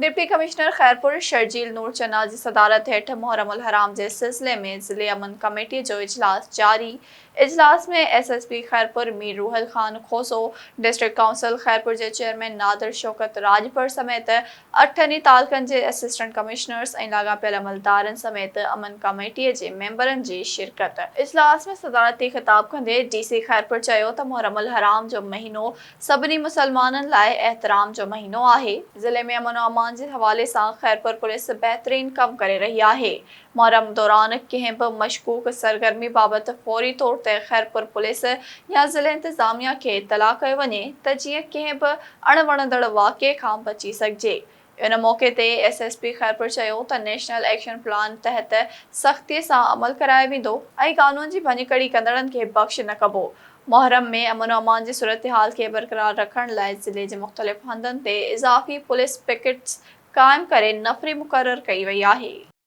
Deputy commissioner Khairpur Sharjeel नूर चन्ना की सदारत हेठ मुहर्रम उल हराम के सिलसिले में ज़िले अमन कमेटी जो इजलास जारी। इजलास में SSP Khairpur Mir Ruhal Khan Khoso, district council Khairpur के चेयरमैन नादिर शौकत राजपुर समेत 8 तालुकनि के असिस्टेंट कमिश्नर्स और लागापियल अमलदारन समेत अमन कमेटी के मेंबरन की शिरकत। इजलास में सदारती खिताब कंदे डीसी खैरपुर चयो त मुहर्रम उल हराम जो महीनो सभिनी मुसलमानन लाए एहतराम जो महीनो आहे। ज़िले में अमन अमान के हवाले से खैरपुर पुलिस बेहतरीन कम करे रही है। मुहर्रम दौरान कंहिं भी मशकूक सरगर्मी बाबत फौरी तौर पर खैरपुर पुलिस या ज़िले इंतजामिया के इतला कयो वञे त जीअं कंहिं भी अणवणंदड़ वाक़े खां बची सघिजे। इन मौके ते एसएसपी खैरपुर चयो त नेशनल एक्शन प्लान तहत सख्ती से अमल करायो वेंदो ऐं कानून की भञकड़ी कंदड़न के बख्श न कबो। मुहर्रम में अमन अमान की सूरत हाल के बरकरार रखण लाइ ज़िले के मुख्तलिफ़ हंधन ते इजाफ़ी पुलिस पिकेट्स कायम करे नफ़री मुक़रर कई वई आहे।